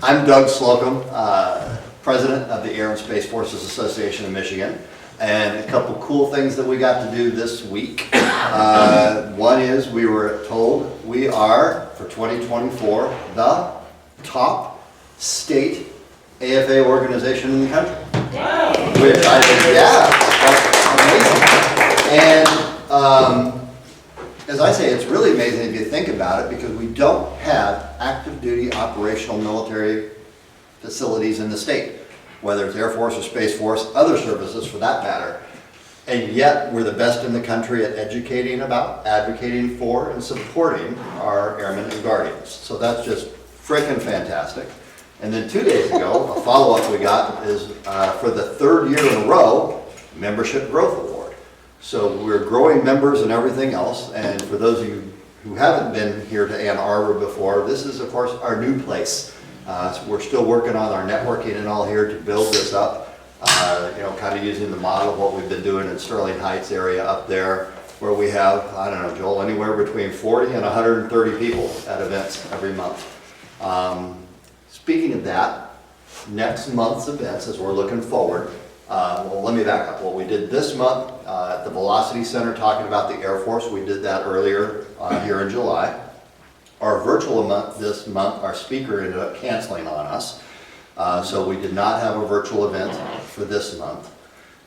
I'm Doug Slocum, President of the Air and Space Forces Association of Michigan. And a couple cool things that we got to do this week. One is we were told we are, for 2024, the top state AFA organization in the country. Wow. Which I think, yeah, that's amazing. And as I say, it's really amazing if you think about it, because we don't have active duty operational military facilities in the state, whether it's Air Force or Space Force, other services for that matter. And yet we're the best in the country at educating about, advocating for, and supporting our airmen and guardians. So that's just freaking fantastic. And then 2 days ago, a follow-up we got is for the third year in a row, Membership Growth Award. So we're growing members and everything else. And for those of you who haven't been here to Ann Arbor before, this is of course our new place. So we're still working on our networking and all here to build this up. Kind of using the model of what we've been doing in Sterling Heights area up there, where we have, I don't know, Joel, anywhere between 40 and 130 people at events every month. Speaking of that, next month's events, as we're looking forward, well, let me back up. What we did this month at the Velocity Center, talking about the Air Force, we did that earlier here in July. Our virtual event this month, our speaker ended up canceling on us. So we did not have a virtual event for this month.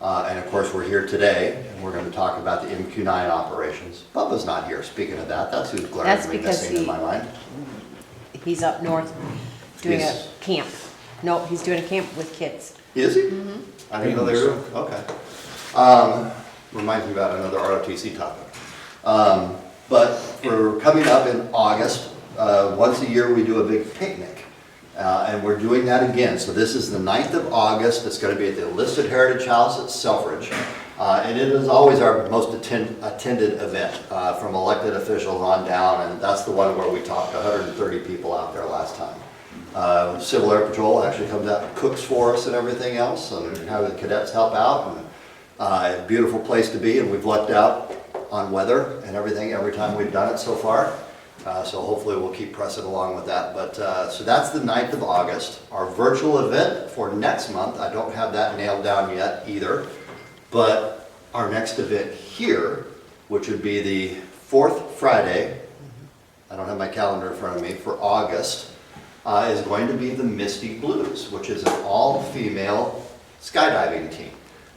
And of course, we're here today, and we're going to talk about the MQ-9 operations. Bubba's not here, speaking of that. That's who's glaringly missing in my mind. He's up north doing Yes. a camp. No, he's doing a camp with kids. Is he? Mm-hmm. I didn't know they were, okay. Reminds me about another ROTC topic. But for coming up in August, once a year we do a big picnic. And we're doing that again. So this is the 9th of August. It's going to be at the Enlisted Heritage House at Selfridge. And it is always our most attended event from elected officials on down. And that's the one where we talked 130 people out there last time. Civil Air Patrol actually comes out and cooks for us and everything else, and have the cadets help out. And a beautiful place to be, and we've lucked out on weather and everything every time we've done it so far. So hopefully we'll keep pressing along with that. But so that's the 9th of August. Our virtual event for next month, I don't have that nailed down yet either. But our next event here, which would be the 4th Friday, I don't have my calendar in front of me, for August, is going to be the Misty Blues, which is an all-female skydiving team.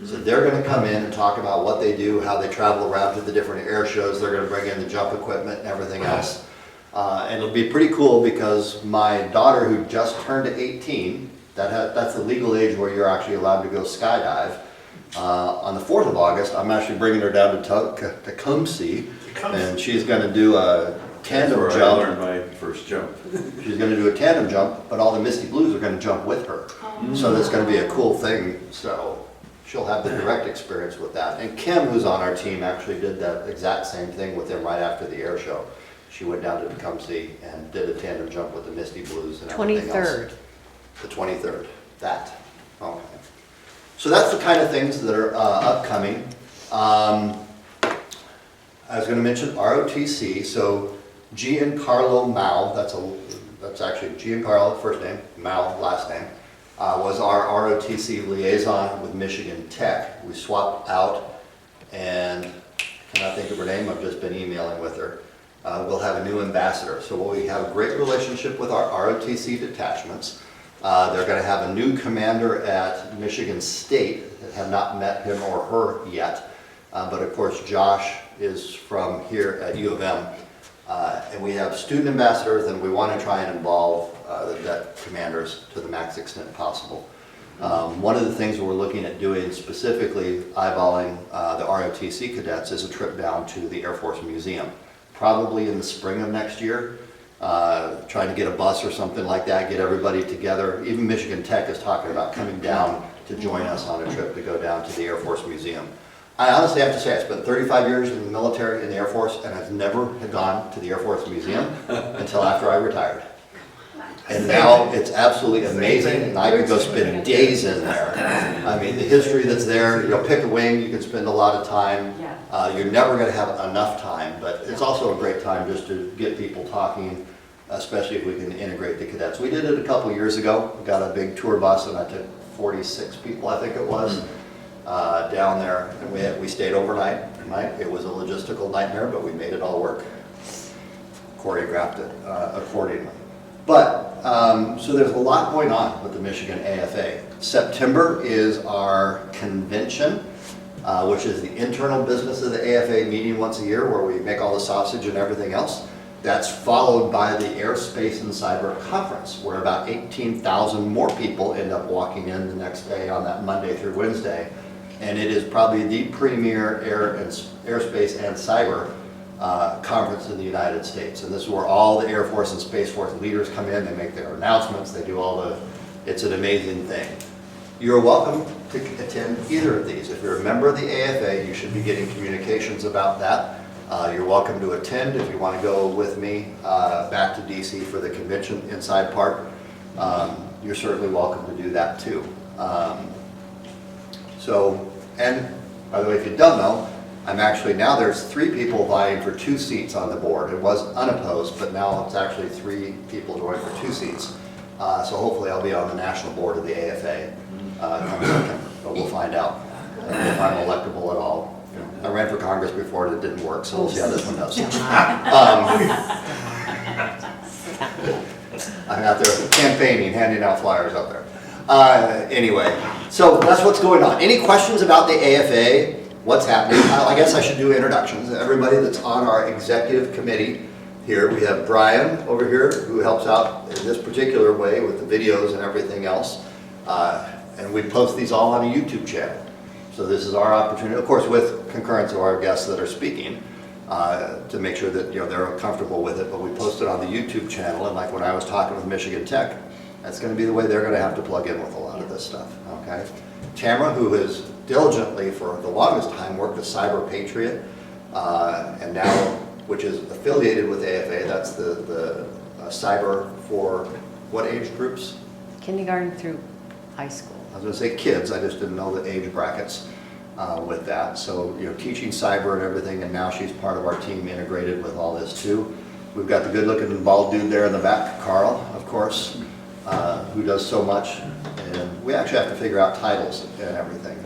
So they're going to come in and talk about what they do, how they travel around to the different air shows. They're going to bring in the jump equipment and everything else. And it'll be pretty cool because my daughter, who just turned 18, that's the legal age where you're actually allowed to go skydive. On the 4th of August, I'm actually bringing her down to Tecumseh, and she's going to do a tandem jump. I learned my first jump. She's going to do a tandem jump, but all the Misty Blues are going to jump with her. So that's going to be a cool thing. So she'll have the direct experience with that. And Kim, who's on our team, actually did that exact same thing with them right after the air show. She went down to Tecumseh and did a tandem jump with the Misty Blues and everything else. 23rd. The 23rd. That. Okay. So that's the kind of things that are upcoming. I was going to mention ROTC. So Giancarlo Mao, that's actually Giancarlo, first name, Mao, last name, was our ROTC liaison with Michigan Tech. We swapped out, and I cannot think of her name, I've just been emailing with her. We'll have a new ambassador. So we have a great relationship with our ROTC detachments. They're going to have a new commander at Michigan State that have not met him or her yet. But of course, Josh is from here at U of M. And we have student ambassadors, and we want to try and involve the commanders to the max extent possible. One of the things we're looking at doing, specifically eyeballing the ROTC cadets, is a trip down to the Air Force Museum, probably in the spring of next year. Trying to get a bus or something like that, get everybody together. Even Michigan Tech is talking about coming down to join us on a trip to go down to the Air Force Museum. I honestly have to say, I spent 35 years in the military, in the Air Force, and I've never had gone to the Air Force Museum until after I retired. And now it's absolutely amazing, and I could go spend days in there. I mean, the history that's there, you'll pick a wing, you can spend a lot of time. You're never going to have enough time, but it's also a great time just to get people talking, especially if we can integrate the cadets. We did it a couple years ago. We got a big tour bus and I took 46 people, I think it was, down there, and we stayed overnight. It was a logistical nightmare, but we made it all work. Choreographed it accordingly. But, so there's a lot going on with the Michigan AFA. September is our convention, which is the internal business of the AFA meeting once a year where we make all the sausage and everything else. That's followed by the Airspace and Cyber Conference, where about 18,000 more people end up walking in the next day on that Monday through Wednesday. And it is probably the premier airspace and cyber conference in the United States. And this is where all the Air Force and Space Force leaders come in, they make their announcements, they do it's an amazing thing. You're welcome to attend either of these. If you're a member of the AFA, you should be getting communications about that. You're welcome to attend if you want to go with me back to DC for the convention inside part. You're certainly welcome to do that too. And by the way, if you don't know, I'm actually, now there's 3 people vying for 2 seats on the board. It was unopposed, but now it's actually 3 people going for 2 seats. So hopefully I'll be on the national board of the AFA come September, but we'll find out if I'm electable at all. I ran for Congress before and it didn't work, so we'll see how this one does. I'm out there campaigning, handing out flyers out there. Anyway, so that's what's going on. Any questions about the AFA? What's happening? I guess I should do introductions. Everybody that's on our executive committee here, we have Brian over here who helps out in this particular way with the videos and everything else. And we post these all on a YouTube channel. So this is our opportunity, of course, with concurrence of our guests that are speaking, to make sure that they're comfortable with it. But we post it on the YouTube channel, and like when I was talking with Michigan Tech, that's going to be the way they're going to have to plug in with a lot of this stuff. Okay, Tamara, who has diligently for the longest time worked with Cyber Patriot, and now which is affiliated with AFA. That's the cyber for what age groups? Kindergarten through high school. I was going to say kids, I just didn't know the age brackets with that. So, teaching cyber and everything, and now she's part of our team integrated with all this too. We've got the good-looking bald dude there in the back, Carl, of course, who does so much. And we actually have to figure out titles and everything.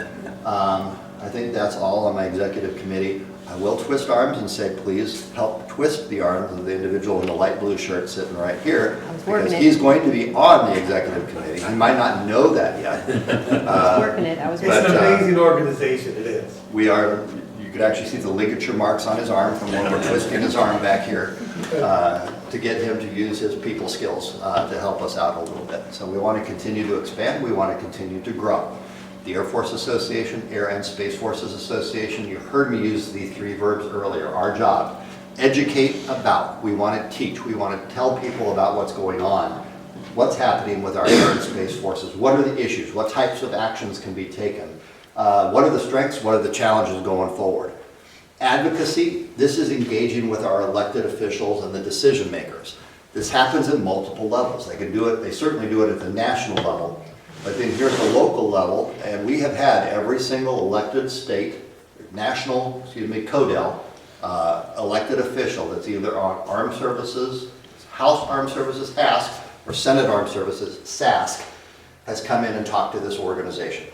I think that's all on my executive committee. I will twist arms and say, please help twist the arms of the individual in the light blue shirt sitting right here, because he's going to be on the executive committee. He might not know that yet. It's an amazing organization, it is. We are, you could actually see the ligature marks on his arm from when we're twisting his arm back here to get him to use his people skills to help us out a little bit. So we want to continue to expand, we want to continue to grow. The Air Force Association, Air and Space Forces Association, you heard me use the 3 verbs earlier. Our job, educate about. We want to teach. We want to tell people about what's going on, what's happening with our Air and Space Forces, what are the issues, what types of actions can be taken, what are the strengths, what are the challenges going forward. Advocacy, this is engaging with our elected officials and the decision makers. This happens at multiple levels. They can do it, they certainly do it at the national level. But then here's the local level, and we have had every single elected state, CODEL, elected official that's either on Armed Services, House Armed Services, HASC, or Senate Armed Services, SASC, has come in and talked to this organization.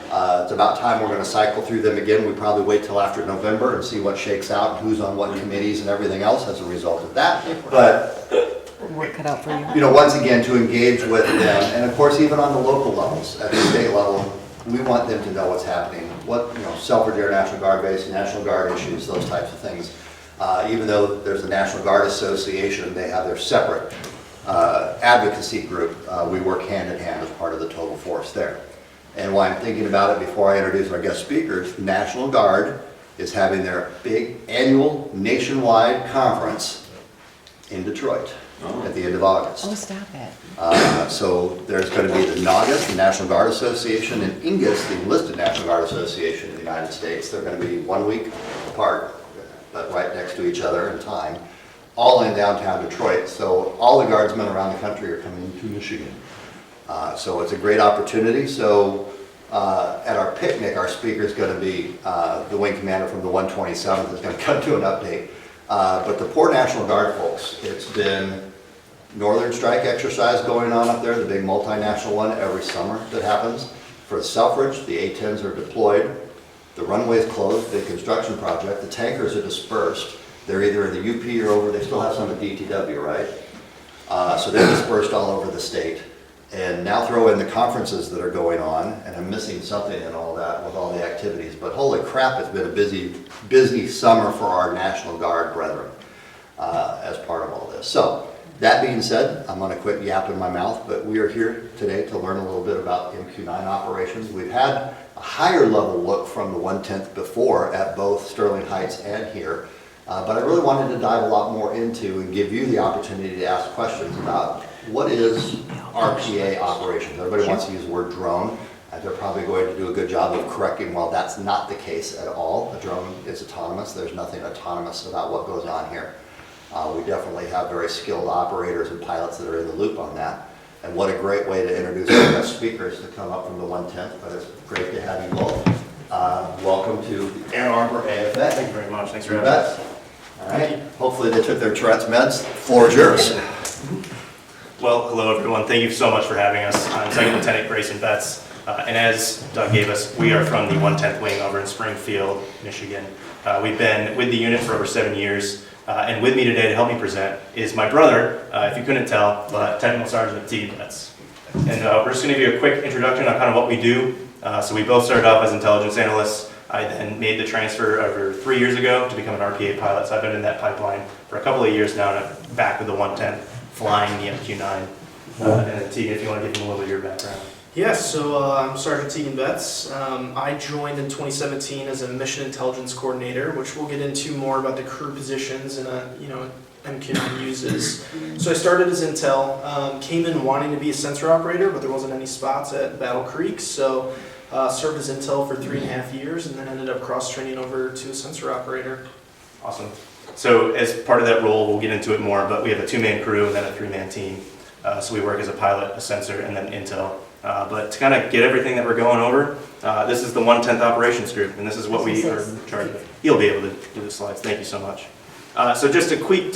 It's about time we're going to cycle through them again. We probably wait till after November and see what shakes out, who's on what committees and everything else as a result of that. But work cut out for you. Once again, to engage with them, and of course, even on the local levels, at the state level, we want them to know what's happening. What, Selfridge Air National Guard Base, National Guard issues, those types of things. Even though there's the National Guard Association, they have their separate advocacy group. We work hand in hand as part of the total force there. And while I'm thinking about it before I introduce our guest speakers, National Guard is having their big annual nationwide conference in Detroit at the end of August. Oh, stop it. So there's going to be the NAGAS, the National Guard Association, and INGAS, the Enlisted National Guard Association in the United States. They're going to be 1 week apart, but right next to each other in time, all in downtown Detroit. So all the guardsmen around the country are coming to Michigan. So it's a great opportunity. So at our picnic, our speaker is going to be the wing commander from the 127th is going to come to an update. But the poor National Guard folks, it's been Northern Strike exercise going on up there, the big multinational one every summer that happens. For Selfridge, the A-10s are deployed, the runway's closed, big construction project, the tankers are dispersed. They're either in the UP or over, they still have some at DTW, right? So they're dispersed all over the state. And now throw in the conferences that are going on, and I'm missing something in all that with all the activities, but holy crap, it's been a busy summer for our National Guard brethren as part of all this. So, that being said, I'm gonna quit yapping my mouth, but we are here today to learn a little bit about MQ-9 operations. We've had a higher level look from the 110th before at both Sterling Heights and here, but I really wanted to dive a lot more into and give you the opportunity to ask questions about what is RPA operations. Everybody wants to use the word drone. They're probably going to do a good job of correcting, well, that's not the case at all. A drone is autonomous. There's nothing autonomous about what goes on here. We definitely have very skilled operators and pilots that are in the loop on that. And what a great way to introduce our guest speakers to come up from the 110th, but it's great to have you both. Welcome to the Ann Arbor AFA. Thank you very much. Thanks for having us. All right. Hopefully they took their Tourette's meds. The floor is yours. Well, hello everyone. Thank you so much for having us. I'm Second Lieutenant Grayson Betts, and as Doug gave us, we are from the 110th Wing over in Springfield, Michigan. We've been with the unit for over 7 years, and with me today to help me present is my brother, if you couldn't tell, Technical Sergeant T. Betts. And we're just going to give you a quick introduction on kind of what we do. So we both started off as intelligence analysts. I then made the transfer over 3 years ago to become an RPA pilot, so I've been in that pipeline for a couple of years now, and I'm back with the 110th. Flying the MQ-9. And then Tegan, if you want to give them a little bit of your background. Yes, so I'm Sergeant Tegan Betts. I joined in 2017 as a mission intelligence coordinator, which we'll get into more about the crew positions and MQ-9 uses. So I started as intel, came in wanting to be a sensor operator, but there wasn't any spots at Battle Creek, so served as intel for 3.5 years, and then ended up cross-training over to a sensor operator. Awesome. So as part of that role, we'll get into it more, but we have a 2-man crew and then a 3-man team. So we work as a pilot, a sensor, and then intel. But to kind of get everything that we're going over, this is the 110th Operations Group, and this is what we are in charge of. You'll be able to do the slides. Thank you so much. So just a quick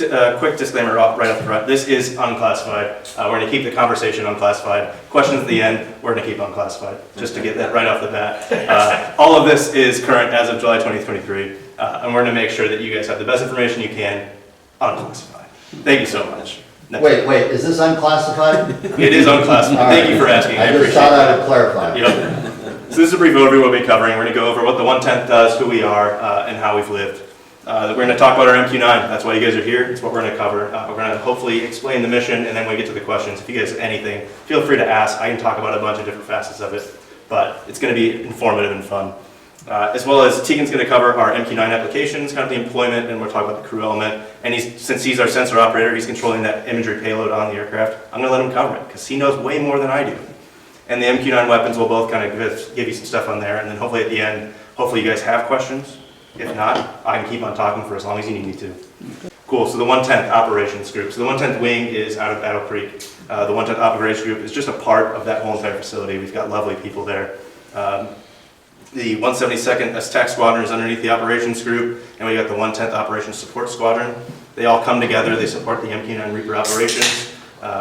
disclaimer right up front. This is unclassified. We're going to keep the conversation unclassified. Questions at the end, we're going to keep unclassified, just to get that right off the bat. All of this is current as of July 2023. And we're going to make sure that you guys have the best information you can, unclassified. Thank you so much. Wait, is this unclassified? It is unclassified. Thank you for asking. I just thought I would clarify. Yep. So this is a brief overview of what we'll be covering. We're going to go over what the 110th does, who we are, and how we've lived. We're going to talk about our MQ-9. That's why you guys are here. It's what we're going to cover. We're going to hopefully explain the mission, and then when we get to the questions, if you guys have anything, feel free to ask. I can talk about a bunch of different facets of it, but it's going to be informative and fun. As well as Tegan's going to cover our MQ-9 applications, kind of the employment, and we'll talk about the crew element. And since he's our sensor operator, he's controlling that imagery payload on the aircraft. I'm going to let him cover it because he knows way more than I do. And the MQ-9 weapons will both kind of give you some stuff on there, and then hopefully at the end, hopefully you guys have questions. If not, I can keep on talking for as long as you need me to. Cool, so the 110th Operations Group. So the 110th Wing is out of Battle Creek. The 110th Operations Group is just a part of that whole entire facility. We've got lovely people there. The 172nd Attack Squadron is underneath the Operations Group, and we got the 110th Operations Support Squadron. They all come together, they support the MQ-9 Reaper operations.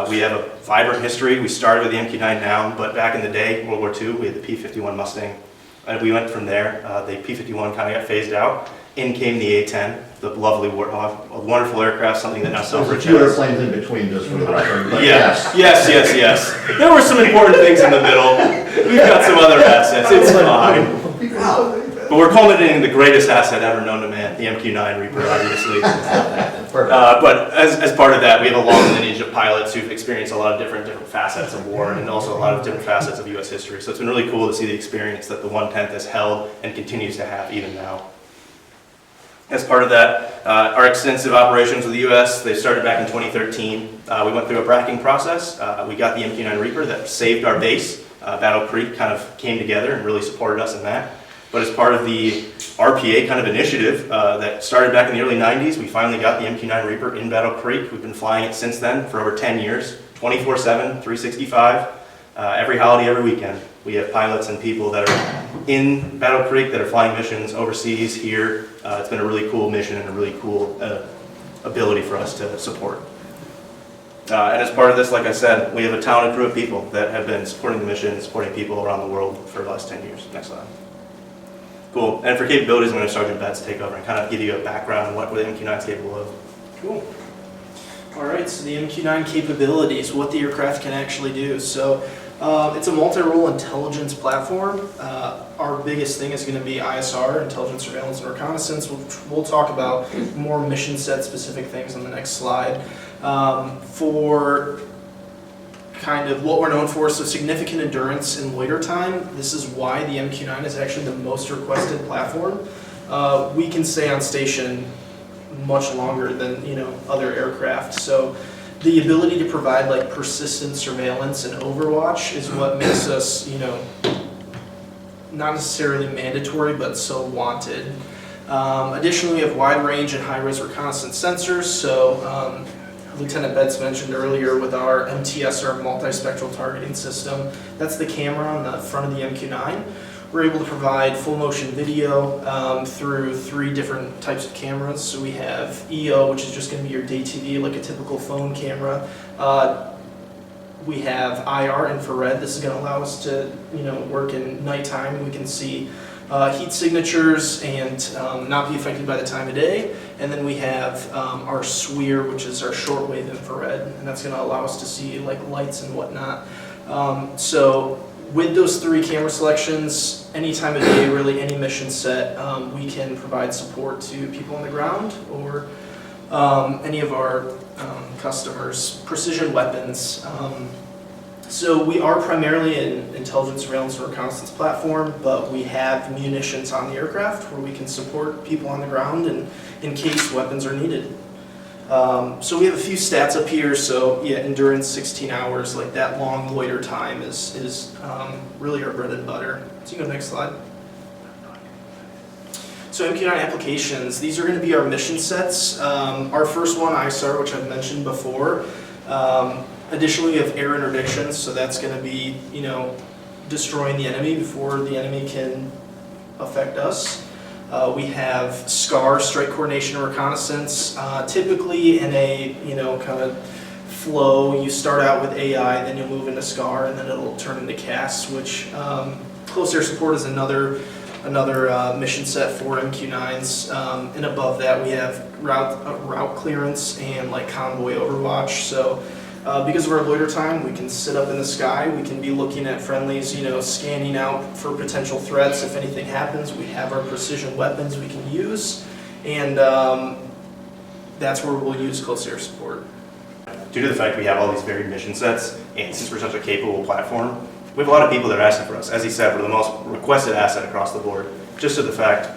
We have a vibrant history. We started with the MQ-9 now, but back in the day, World War II, we had the P-51 Mustang. And we went from there. The P-51 kind of got phased out. In came the A-10, the lovely Warthog, a wonderful aircraft, something that now Selfridge has. There's a few airplanes in between, just for the record, but yes. Yes. There were some important things in the middle. We've got some other assets. It's fine. But we're culminating the greatest asset ever known to man, the MQ-9 Reaper, obviously. But as part of that, we have a long lineage of pilots who've experienced a lot of different facets of war and also a lot of different facets of U.S. history. So it's been really cool to see the experience that the 110th has held and continues to have even now. As part of that, our extensive operations with the U.S., they started back in 2013. We went through a bracking process. We got the MQ-9 Reaper that saved our base. Battle Creek kind of came together and really supported us in that. But as part of the RPA kind of initiative that started back in the early 90s, we finally got the MQ-9 Reaper in Battle Creek. We've been flying it since then for over 10 years, 24/7, 365, every holiday, every weekend. We have pilots and people that are in Battle Creek that are flying missions overseas, here. It's been a really cool mission and a really cool ability for us to support. And as part of this, like I said, we have a talented crew of people that have been supporting the mission, supporting people around the world for the last 10 years. Next slide. Cool. And for capabilities, I'm going to Sergeant Betts take over and kind of give you a background on what the MQ-9 is capable of. Cool. All right, so the MQ-9 capabilities, what the aircraft can actually do. So it's a multi-role intelligence platform. Our biggest thing is going to be ISR, intelligence, surveillance, and reconnaissance. We'll talk about more mission set specific things on the next slide. For kind of what we're known for, so significant endurance and loiter time. This is why the MQ-9 is actually the most requested platform. We can stay on station much longer than other aircraft. So the ability to provide like persistent surveillance and overwatch is what makes us not necessarily mandatory but so wanted. Additionally, we have wide range and high res reconnaissance sensors. So Lieutenant Betts mentioned earlier with our MTSR multispectral targeting system, that's the camera on the front of the MQ-9. We're able to provide full motion video through 3 different types of cameras. So we have EO, which is just going to be your day TV, like a typical phone camera. We have IR, infrared. This is going to allow us to work in nighttime. We can see heat signatures and not be affected by the time of day. And then we have our SWIR, which is our shortwave infrared, and that's going to allow us to see like lights and whatnot. So with those 3 camera selections, any time of day, really any mission set, we can provide support to people on the ground or any of our customers. Precision weapons. So we are primarily an intelligence, surveillance, and reconnaissance platform, but we have munitions on the aircraft where we can support people on the ground and in case weapons are needed. So we have a few stats up here. So yeah, endurance 16 hours, like that long loiter time is really our bread and butter. So you can go next slide. So MQ-9 applications, these are going to be our mission sets. Our first one, ISAR, which I've mentioned before. Additionally, we have air interdiction, so that's going to be, destroying the enemy before the enemy can affect us. We have SCAR, strike coordination and reconnaissance. Typically in a, kind of flow, you start out with AI, then you'll move into SCAR, and then it'll turn into CAS, which close air support is another mission set for MQ-9s. And above that, we have route clearance and like convoy overwatch. So because of our loiter time, we can sit up in the sky, we can be looking at friendlies, scanning out for potential threats. If anything happens, we have our precision weapons we can use, and that's where we'll use close air support. Due to the fact we have all these varied mission sets, and since we're such a capable platform, we have a lot of people that are asking for us. As he said, we're the most requested asset across the board. Just to the fact,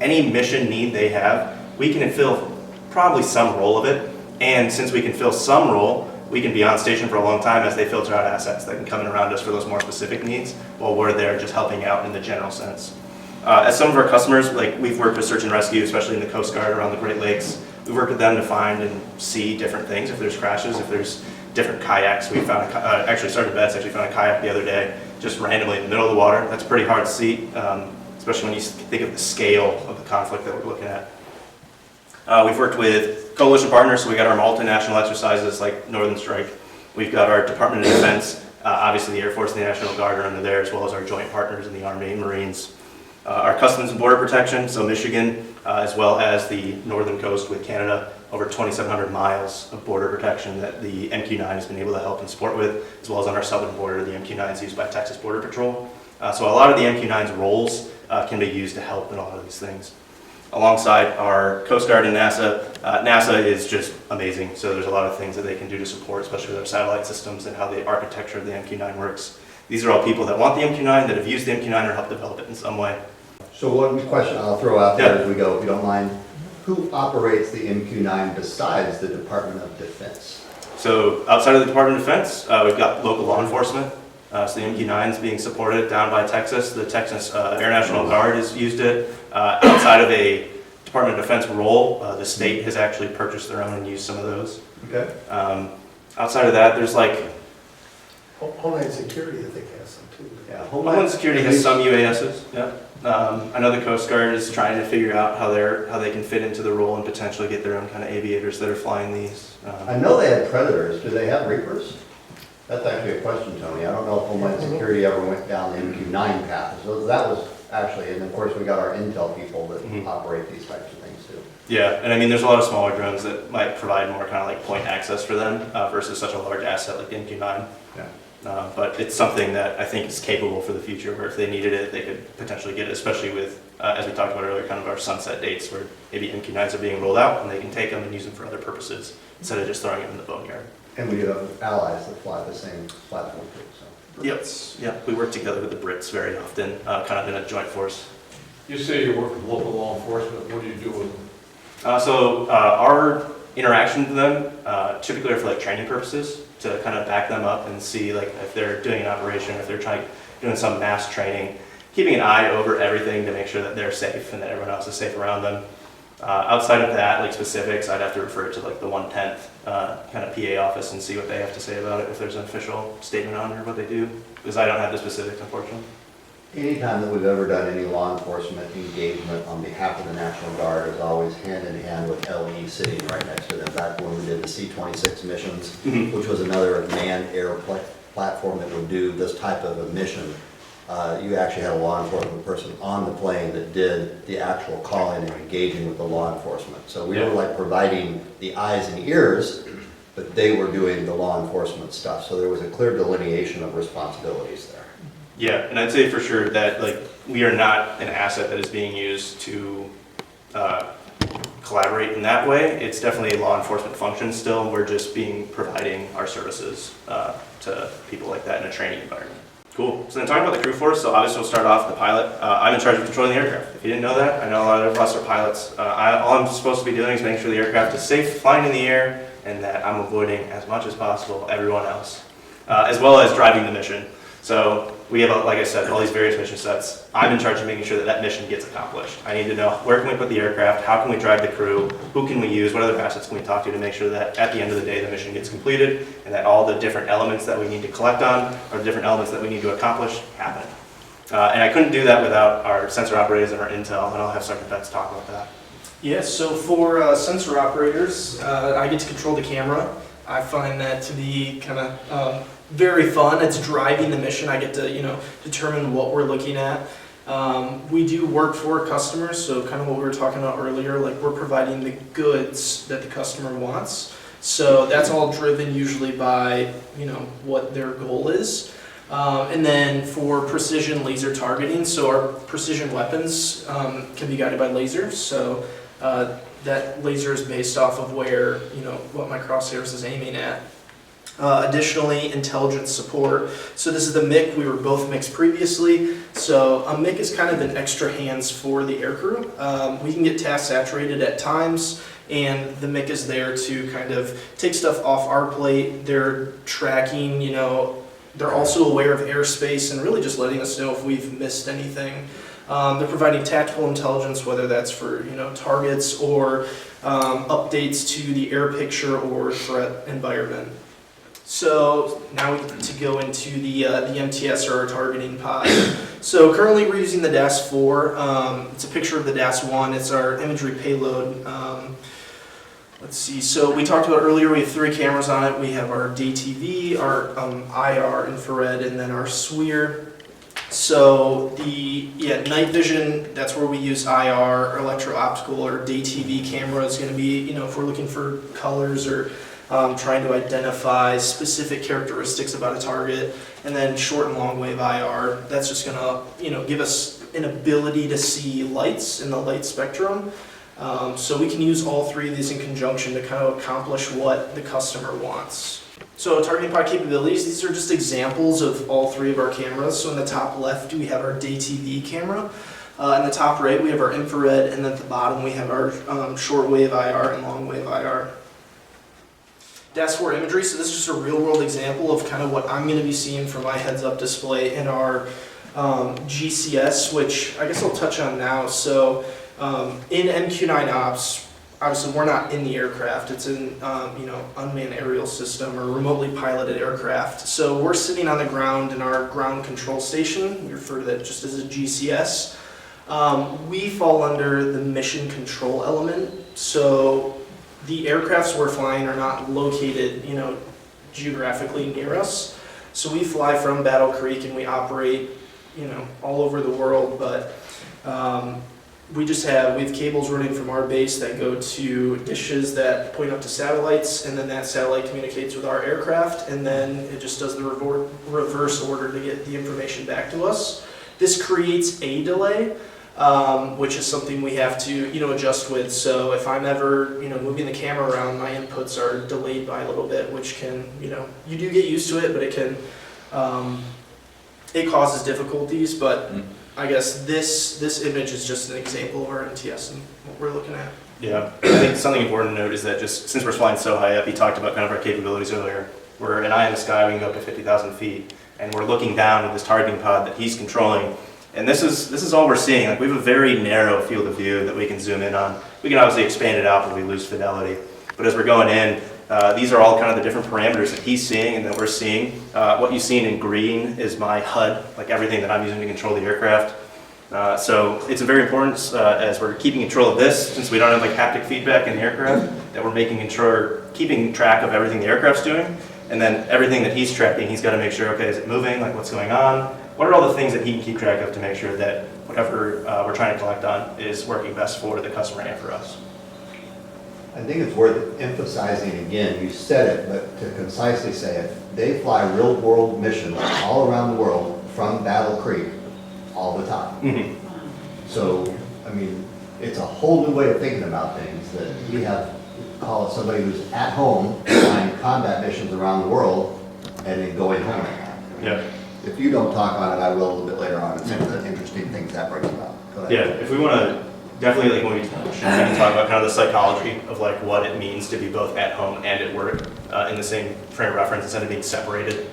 any mission need they have, we can fill probably some role of it. And since we can fill some role, we can be on station for a long time as they filter out assets that can come in around us for those more specific needs, while we're there just helping out in the general sense. As some of our customers, like we've worked with search and rescue, especially in the Coast Guard around the Great Lakes, we've worked with them to find and see different things. If there's crashes, if there's different kayaks, we found, actually Sergeant Betts actually found a kayak the other day, just randomly in the middle of the water. That's pretty hard to see, especially when you think of the scale of the conflict that we're looking at. We've worked with coalition partners, so we got our multinational exercises like Northern Strike. We've got our Department of Defense, obviously the Air Force and the National Guard are under there, as well as our joint partners in the Army and Marines. Our Customs and Border Protection, so Michigan, as well as the northern coast with Canada, over 2,700 miles of border protection that the MQ-9 has been able to help and support with, as well as on our southern border, the MQ-9 is used by Texas Border Patrol. So a lot of the MQ-9's roles can be used to help in all of these things. Alongside our Coast Guard and NASA. NASA is just amazing, so there's a lot of things that they can do to support, especially with their satellite systems and how the architecture of the MQ-9 works. These are all people that want the MQ-9, that have used the MQ-9 or helped develop it in some way. So one question I'll throw out there Yeah. as we go, if you don't mind. Who operates the MQ-9 besides the Department of Defense? So outside of the Department of Defense, we've got local law enforcement. So the MQ-9 is being supported down by Texas. The Texas Air National Guard has used it. Outside of a Department of Defense role, the state has actually purchased their own and used some of those. Okay. Outside of that, there's like Homeland Security, I think, has some too. Yeah, Homeland Security has some UASs, yeah. I know the Coast Guard is trying to figure out how they can fit into the role and potentially get their own kind of aviators that are flying these. I know they had Predators. Do they have Reapers? That's actually a question, Tony. I don't know if Homeland Security ever went down the MQ-9 path. So that was actually, and of course we got our intel people that operate these types of things too. Yeah, and I mean, there's a lot of smaller drones that might provide more kind of like point access for them versus such a large asset like the MQ-9. Yeah. But it's something that I think is capable for the future, where if they needed it, they could potentially get it, especially with, as we talked about earlier, kind of our sunset dates where maybe MQ-9s are being rolled out and they can take them and use them for other purposes instead of just throwing them in the boneyard. And we do have allies that fly the same platform too, so. Yep, yeah, we work together with the Brits very often, kind of in a joint force. You say you work with local law enforcement, what do you do with them? Our interaction with them typically are for like training purposes, to kind of back them up and see like if they're doing an operation, if they're doing some mass training, keeping an eye over everything to make sure that they're safe and that everyone else is safe around them. Outside of that, like specifics, I'd have to refer to like the 110th kind of PA office and see what they have to say about it, if there's an official statement on it or what they do, because I don't have the specifics, unfortunately. Anytime that we've ever done any law enforcement engagement on behalf of the National Guard is always hand in hand with LE sitting right next to them. Back when we did the C-26 missions, which was another manned air platform that would do this type of a mission, you actually had a law enforcement person on the plane that did the actual calling and engaging with the law enforcement. So we were like providing the eyes and ears, but they were doing the law enforcement stuff. So there was a clear delineation of responsibilities there. Yeah, and I'd say for sure that like we are not an asset that is being used to collaborate in that way. It's definitely a law enforcement function still. We're just providing our services to people like that in a training environment. Cool. So then talking about the crew force, so obviously we'll start off the pilot. I'm in charge of controlling the aircraft. If you didn't know that, I know a lot of us are pilots. All I'm supposed to be doing is making sure the aircraft is safe flying in the air and that I'm avoiding as much as possible everyone else, as well as driving the mission. So we have, like I said, all these various mission sets. I'm in charge of making sure that that mission gets accomplished. I need to know where can we put the aircraft, how can we drive the crew, who can we use, what other assets can we talk to make sure that at the end of the day the mission gets completed and that all the different elements that we need to collect on or the different elements that we need to accomplish happen. And I couldn't do that without our sensor operators and our intel, and I'll have Sergeant Betts talk about that. Yeah, so for sensor operators, I get to control the camera. I find that to be kind of very fun. It's driving the mission. I get to, determine what we're looking at. We do work for customers, so kind of what we were talking about earlier, like we're providing the goods that the customer wants. So that's all driven usually by, what their goal is. And then for precision laser targeting, so our precision weapons can be guided by lasers. So that laser is based off of where, what my crosshairs is aiming at. Additionally, intelligence support. So this is the MIC. We were both MICs previously. So a MIC is kind of an extra hands for the aircrew. We can get task saturated at times, and the MIC is there to kind of take stuff off our plate. They're tracking, they're also aware of airspace and really just letting us know if we've missed anything. They're providing tactical intelligence, whether that's for targets or updates to the air picture or threat environment. So now we get to go into the MTS or our targeting pod. So currently we're using the DAS-4. It's a picture of the DAS-1. It's our imagery payload. Let's see. So we talked about earlier. We have 3 cameras on it. We have our DTV, our IR infrared, and then our SWIR. So the night vision, that's where we use IR, or electro-optical, or day TV camera is going to be, if we're looking for colors or trying to identify specific characteristics about a target. And then short and long wave IR, that's just going to, give us an ability to see lights in the light spectrum. So we can use all 3 of these in conjunction to kind of accomplish what the customer wants. So targeting pod capabilities, these are just examples of all 3 of our cameras. So in the top left, we have our day TV camera. In the top right, we have our infrared, and then at the bottom, we have our short wave IR and long wave IR. DAS-4 imagery, so this is just a real world example of kind of what I'm going to be seeing from my heads-up display in our GCS, which I guess I'll touch on now. So in MQ-9 Ops, obviously we're not in the aircraft. It's an unmanned aerial system or remotely piloted aircraft. So we're sitting on the ground in our ground control station. We refer to that just as a GCS. We fall under the mission control element. So the aircrafts we're flying are not located, geographically near us. So we fly from Battle Creek and we operate, all over the world, but we have cables running from our base that go to dishes that point up to satellites, and then that satellite communicates with our aircraft, and then it just does the reverse order to get the information back to us. This creates a delay, which is something we have to, adjust with. So if I'm ever, moving the camera around, my inputs are delayed by a little bit, which can, you do get used to it, but it can, it causes difficulties. But I guess this image is just an example of our MTS and what we're looking at. Yeah, I think something important to note is that just since we're flying so high up, he talked about kind of our capabilities earlier. We're an eye in the sky, we can go up to 50,000 feet, and we're looking down at this targeting pod that he's controlling. And this is all we're seeing. Like, we have a very narrow field of view that we can zoom in on. We can obviously expand it out, but we lose fidelity. But as we're going in, these are all kind of the different parameters that he's seeing and that we're seeing. What you've seen in green is my HUD, like everything that I'm using to control the aircraft. So it's very important as we're keeping control of this, since we don't have like haptic feedback in the aircraft, that we're keeping track of everything the aircraft's doing. And then everything that he's tracking, he's got to make sure, okay, is it moving? Like, what's going on? What are all the things that he can keep track of to make sure that whatever we're trying to collect on is working best for the customer and for us? I think it's worth emphasizing again, you said it, but to concisely say it, they fly real world missions all around the world from Battle Creek all the time. Mm-hmm. So, I mean, it's a whole new way of thinking about things that we have, call it somebody who's at home flying combat missions around the world and then going home. Yeah. If you don't talk on it, I will a little bit later on. It's some of the interesting things that brings about. Go ahead. Yeah, if we want to, definitely like when we can talk about kind of the psychology of like what it means to be both at home and at work in the same frame of reference instead of being separated,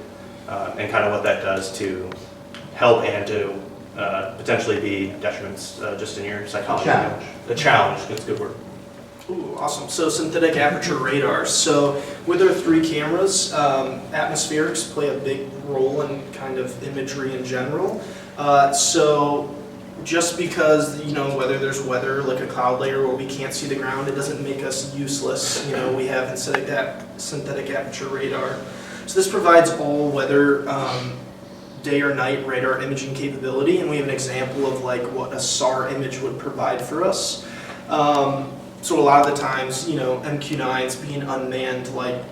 and kind of what that does to help and to potentially be detriments just in your psychology. Challenge. The challenge, that's a good word. Ooh, awesome. So synthetic aperture radar. So with our 3 cameras, atmospherics play a big role in kind of imagery in general. So just because, whether there's weather, like a cloud layer where we can't see the ground, it doesn't make us useless. We have synthetic aperture radar. So this provides all weather, day or night radar imaging capability, and we have an example of like what a SAR image would provide for us. So a lot of the times, MQ-9s being unmanned, like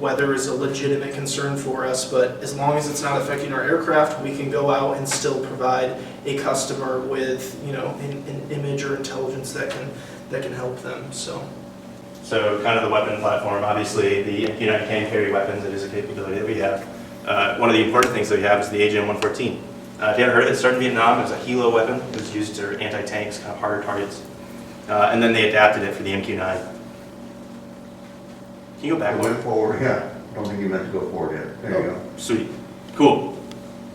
weather is a legitimate concern for us, but as long as it's not affecting our aircraft, we can go out and still provide a customer with, an image or intelligence that can help them. So kind of the weapon platform, obviously the MQ-9 can carry weapons. It is a capability that we have. One of the important things that we have is the AGM-114. If you haven't heard of it, it started in Vietnam. It was a helo weapon. It was used to anti-tanks, kind of harder targets. And then they adapted it for the MQ-9. Can you go back? Going forward, yeah. Don't think you meant to go forward yet. There you go. Sweet. Cool.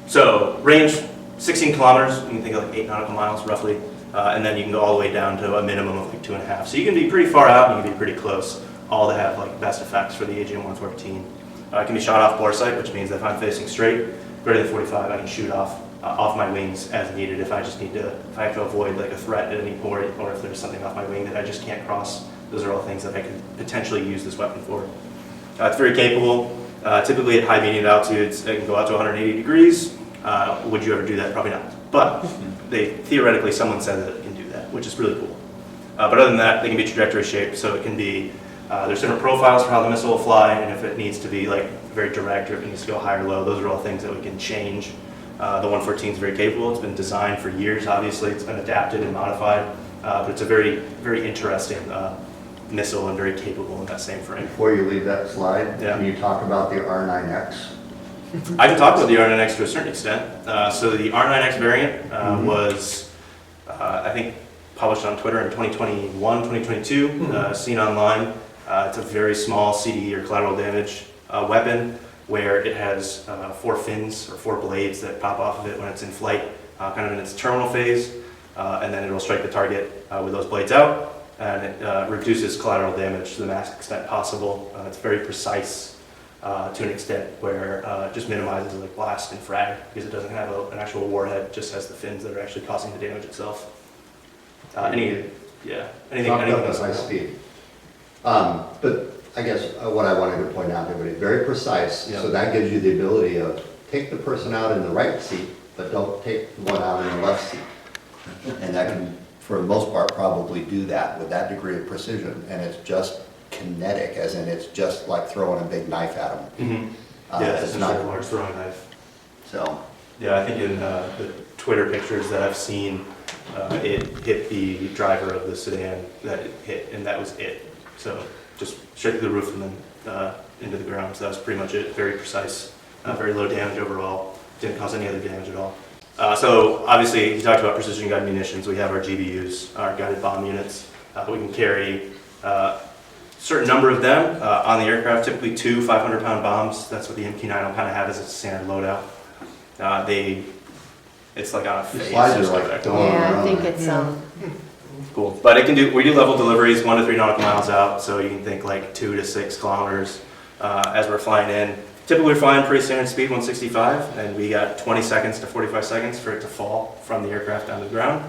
So range, 16 kilometers. You can think of like 8 nautical miles roughly. And then you can go all the way down to a minimum of like 2.5. So you can be pretty far out and you can be pretty close, all to have like best effects for the AGM-114. It can be shot off bore sight, which means that if I'm facing straight, greater than 45, I can shoot off my wings as needed if I have to avoid like a threat at any point, or if there's something off my wing that I just can't cross. Those are all things that I can potentially use this weapon for. It's very capable. Typically at high medium altitudes, it can go out to 180 degrees. Would you ever do that? Probably not. But theoretically, someone said that it can do that, which is really cool. But other than that, they can be trajectory shaped, so it can be, there's different profiles for how the missile will fly, and if it needs to be like very direct or if it needs to go high or low, those are all things that we can change. The 114 is very capable. It's been designed for years, obviously. It's been adapted and modified, but it's a very, very interesting missile and very capable in that same frame. Before you leave that slide, Yeah. can you talk about the R9X? I can talk about the R9X to a certain extent. So the R9X variant was, I think, published on Twitter in 2021, 2022, seen online. It's a very small CDE or collateral damage weapon where it has 4 fins or 4 blades that pop off of it when it's in flight, kind of in its terminal phase, and then it'll strike the target with those blades out. and it reduces collateral damage to the max extent possible. It's very precise to an extent where it just minimizes like blast and frag because it doesn't have an actual warhead, it just has the fins that are actually causing the damage itself. Anything Dropped up at high speed. But I guess what I wanted to point out, everybody, very precise, Yeah. so that gives you the ability of take the person out in the right seat, but don't take the one out in the left seat. And that can, for the most part, probably do that with that degree of precision, and it's just kinetic, as in it's just like throwing a big knife at them. Mm-hmm. Yeah, it's not a large throwing knife. So, Yeah, I think in the Twitter pictures that I've seen, it hit the driver of the sedan that it hit, and that was it. So just straight through the roof and then into the ground. So that was pretty much it. Very precise, very low damage overall. Didn't cause any other damage at all. So obviously, you talked about precision guided munitions. We have our GBUs, our guided bomb units. We can carry a certain number of them on the aircraft, typically 2 500-pound bombs. That's what the MQ-9 will kind of have as its standard loadout. It's like on a the phase. slides are like going Yeah, I around. think it's, Cool. But we do level deliveries 1 to 3 nautical miles out, so you can think like 2 to 6 kilometers as we're flying in. Typically we're flying pretty standard speed, 165, and we got 20 seconds to 45 seconds for it to fall from the aircraft down to the ground.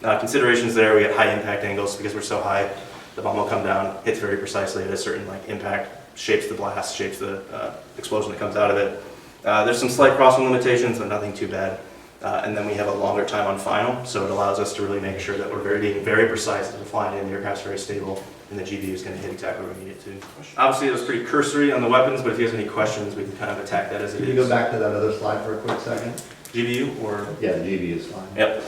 Considerations there, we get high impact angles because we're so high, the bomb will come down, hits very precisely at a certain impact, shapes the blast, shapes the explosion that comes out of it. There's some slight crossing limitations, but nothing too bad. And then we have a longer time on final, so it allows us to really make sure that we're being very precise as we're flying in, the aircraft's very stable, and the GBU is going to hit exactly where we need it to. Obviously, it was pretty cursory on the weapons, but if you have any questions, we can kind of attack that as it Can is. you go back to that other slide for a quick second? GBU or? Yeah, the GBU is fine. Yep.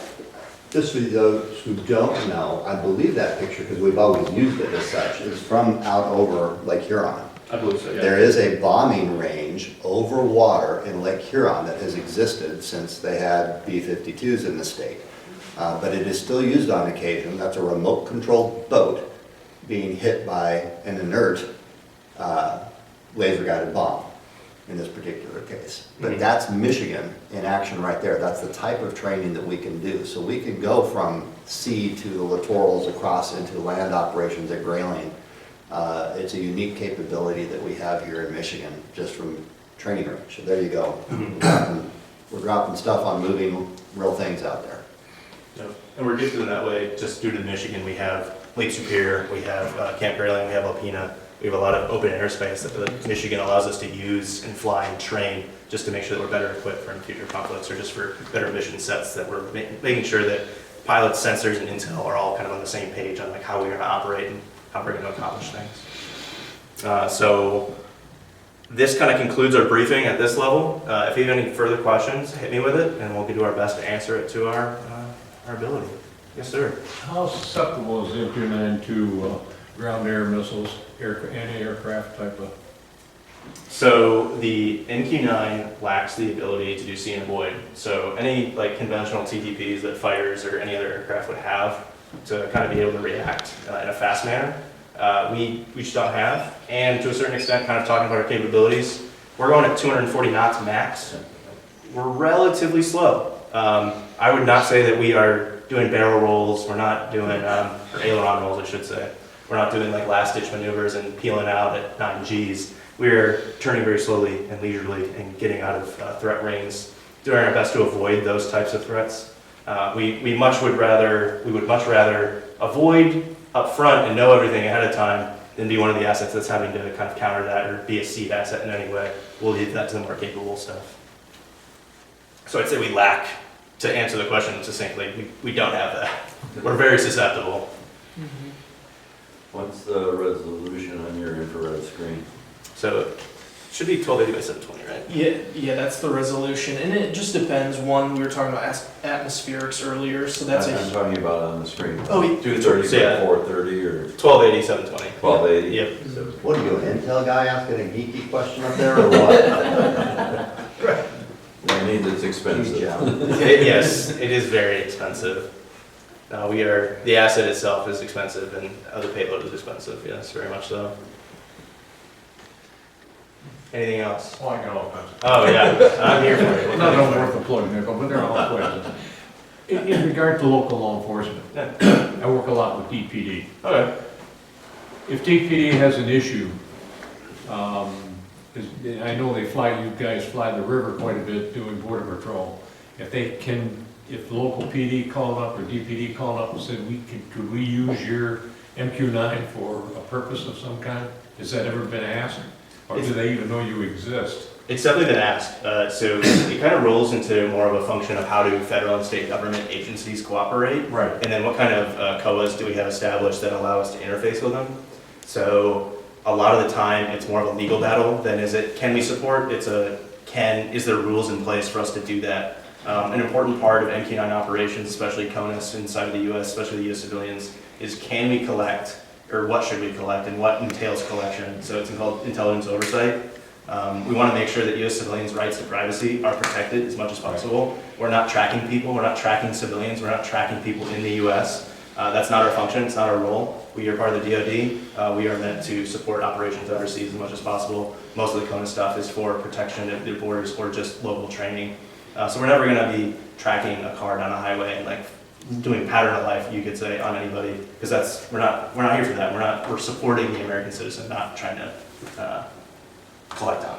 Just for those who don't know, I believe that picture, because we've always used it as such, is from out over Lake Huron. I believe so, yeah. There is a bombing range over water in Lake Huron that has existed since they had B-52s in the state. But it is still used on occasion. That's a remote-controlled boat being hit by an inert laser-guided bomb in this particular case. But that's Michigan in action right there. That's the type of training that we can do. So we can go from sea to the littorals across into land operations at Grayling. It's a unique capability that we have here in Michigan, just from training range. So there you go. We're dropping stuff on moving real things out there. Yep. And we're gifted in that way, just due to Michigan, we have Lake Superior, we have Camp Grayling, we have Alpena. We have a lot of open airspace that Michigan allows us to use and fly and train just to make sure that we're better equipped for future conflicts or just for better mission sets, that we're making sure that pilots, sensors, and intel are all kind of on the same page on how we're going to operate and how we're going to accomplish things. So this kind of concludes our briefing at this level. If you have any further questions, hit me with it, and we'll do our best to answer it to our ability. Yes, sir. How susceptible is the MQ-9 to ground-air missiles, anti-aircraft type of? So the MQ-9 lacks the ability to do see and avoid. So any conventional TTPs that fighters or any other aircraft would have to kind of be able to react in a fast manner, we just don't have. And to a certain extent, kind of talking about our capabilities, we're going at 240 knots max. We're relatively slow. I would not say that we are doing barrel rolls. We're not doing, or aileron rolls, I should say. We're not doing last ditch maneuvers and peeling out at 9 Gs. We're turning very slowly and leisurely and getting out of threat rings, doing our best to avoid those types of threats. We would much rather avoid up front and know everything ahead of time than be one of the assets that's having to kind of counter that or be a seed asset in any way. We'll leave that to the more capable stuff. So I'd say we lack, to answer the question succinctly, we don't have that. We're very susceptible. What's the resolution on your infrared screen? So it should be 1280 by 720, right? Yeah, that's the resolution, and it just depends. One, we were talking about atmospherics earlier, so that's I'm talking about on the screen. Oh, 230 yeah. by 430 or 1280, 720. 1280? Yep. What are you, an Intel guy asking a geeky question up there, or what? That means it's expensive. Yes, it is very expensive. The asset itself is expensive, and the payload is expensive, yes, very much so. Anything else? Oh, I got all kinds of. Oh, yeah, I'm here for it. None of them worth the plug, Nickel, but they're all questions. In regard to local law enforcement, Yeah. I work a lot with DPD. Okay. If DPD has an issue, 'cause I know you guys fly the river quite a bit doing border patrol. If the local PD called up or DPD called up and said, could we use your MQ-9 for a purpose of some kind? Has that ever been asked? Or do they even know you exist? It's definitely been asked. So it kind of rolls into more of a function of how do federal and state government agencies cooperate, Right. and then what kind of COAs do we have established that allow us to interface with them. So a lot of the time, it's more of a legal battle than can we support? Is there rules in place for us to do that? An important part of MQ-9 operations, especially CONUS inside of the U.S., especially the U.S. civilians, is can we collect, or what should we collect, and what entails collection. So it's called intelligence oversight. We want to make sure that U.S. civilians' rights to privacy are protected as much as possible. We're not tracking people, we're not tracking civilians, we're not tracking people in the U.S. That's not our function, it's not our role. We are part of the DoD. We are meant to support operations overseas as much as possible. Most of the CONUS stuff is for protection of the borders or just local training. So we're never going to be tracking a car down a highway and like doing pattern of life, you could say, on anybody, because we're not here for that. We're supporting the American citizen, not trying to collect on.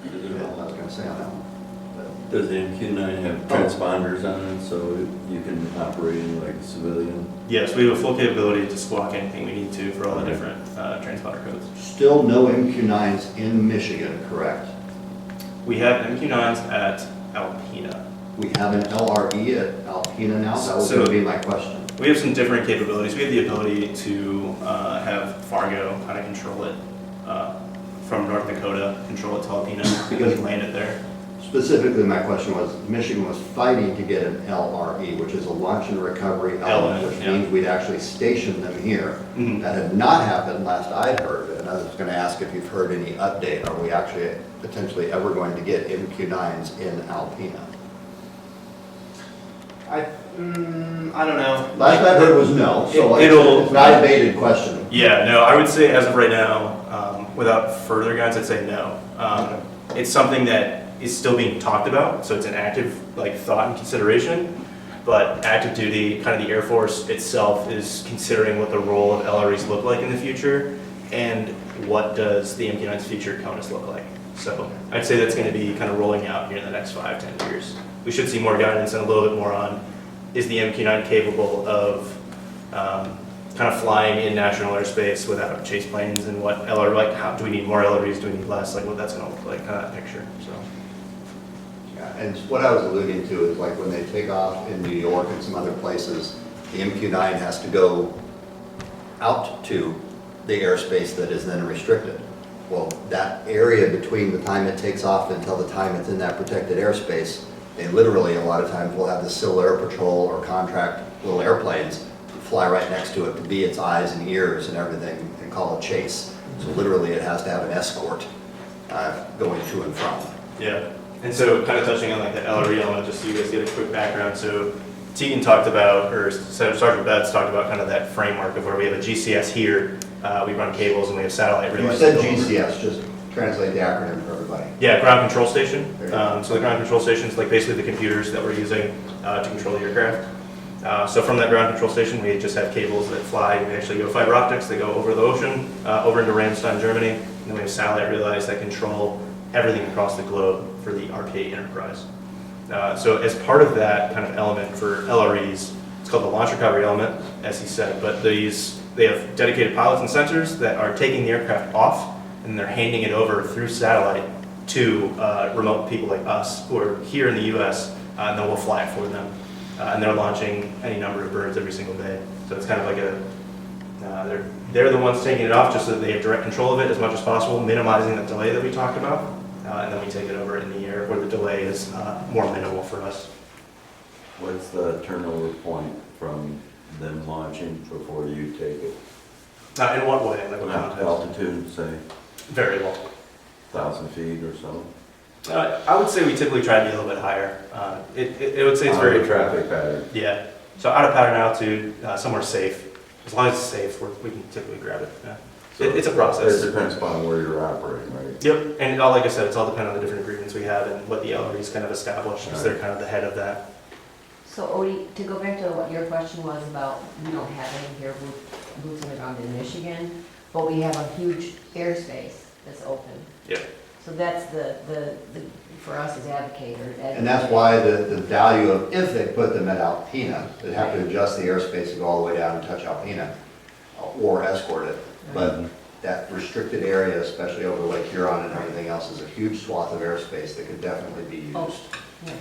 I was gonna say on that one. Does the MQ-9 have transponders on it so you can operate like a civilian? Yes, we have a full capability to squawk anything we need to for all the different transponder codes. Still no MQ-9s in Michigan, correct? We have MQ-9s at Alpena. We have an LRE at Alpena now, that was So- gonna be my question. We have some different capabilities. We have the ability to have Fargo kind of control it from North Dakota, control it to Alpena, because we landed there. Specifically, my question was, Michigan was fighting to get an LRE, which is a launch and recovery element, which yeah. means we'd actually station them here. Mhm. That had not happened last I'd heard, and I was gonna ask if you've heard any update. Are we actually potentially ever going to get MQ-9s in Alpena? I don't know. Last I heard was no, so It'll- it's not a baited question. Yeah, no, I would say as of right now, without further guidance, I'd say no. It's something that is still being talked about, so it's an active thought and consideration. But active duty, kind of the Air Force itself, is considering what the role of LREs look like in the future, and what does the MQ-9's future CONUS look like. So I'd say that's going to be kind of rolling out here in the next 5-10 years. We should see more guidance and a little bit more on, is the MQ-9 capable of kind of flying in national airspace without chase planes, and what how do we need more LREs, do we need less, what that's going to look like, kind of that picture. So. Yeah, and what I was alluding to is like when they take off in New York and some other places, the MQ-9 has to go out to the airspace that is then restricted. Well, that area between the time it takes off until the time it's in that protected airspace, they literally a lot of times will have the Civil Air Patrol or contract little airplanes fly right next to it to be its eyes and ears and everything and call it chase. So literally it has to have an escort going to and from. Yeah, and so kind of touching on the LRE element, just so you guys get a quick background. So Tegan talked about, or Sergeant Betts talked about kind of that framework of where we have a GCS here, we run cables, and we have satellite You relays. said GCS, just translate the acronym for everybody. Yeah, ground control station. There you go. So the ground control station is basically the computers that we're using to control the aircraft. So from that ground control station, we just have cables that fly. We actually go fiber optics. They go over the ocean, over into Ramstein, Germany. And then we have satellite relays that control everything across the globe for the RPA enterprise. So as part of that kind of element for LREs, it's called the launch recovery element, as he said. But they have dedicated pilots and sensors that are taking the aircraft off, and they're handing it over through satellite to remote people like us who are here in the U.S., and then we'll fly it for them. And they're launching any number of birds every single day. So it's kind of like they're the ones taking it off just so that they have direct control of it as much as possible, minimizing the delay that we talked about. And then we take it over in the air where the delay is more minimal for us. What's the turnover point from them launching before you take it? In what way? Like what context? Altitude, say Very low. 1,000 feet or so? I would say we typically try to be a little bit higher. It would say it's On very the traffic pattern. Yeah. So out of pattern altitude, somewhere safe. As long as it's safe, we can typically grab it. Yeah. So It's a process. It depends upon where you're operating, right? Yep, and like I said, it's all dependent on the different agreements we have and what the LREs kind of establish, because Right. they're kind of the head of that. So Odie, to go back to what your question was about, we don't have any here boots on the ground in Michigan, but we have a huge airspace that's open. Yeah. So that's the for us as advocators. And that's why the value of, if they put them at Alpena, they'd have to adjust the airspace to go all the way down and touch Alpena, or escort it. But that restricted area, especially over Lake Huron and everything else, is a huge swath of airspace that could definitely be Oh, used. yeah.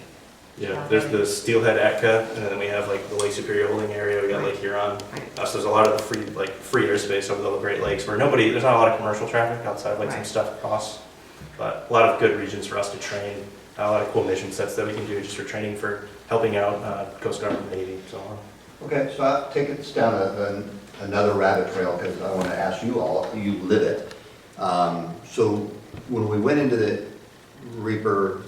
Yeah, there's the Steelhead Etka, and then we have like the Lake Superior holding area, we got Lake Huron. So there's a lot of the free airspace over the Great Lakes where there's not a lot of commercial traffic outside, like some Right. stuff across. But a lot of good regions for us to train, a lot of cool mission sets that we can do just for training for helping out Coast Guard and Navy, so on. Okay, so I'll take us down another rabbit trail, because I want to ask you all, you live it. So when we went into the Reaper,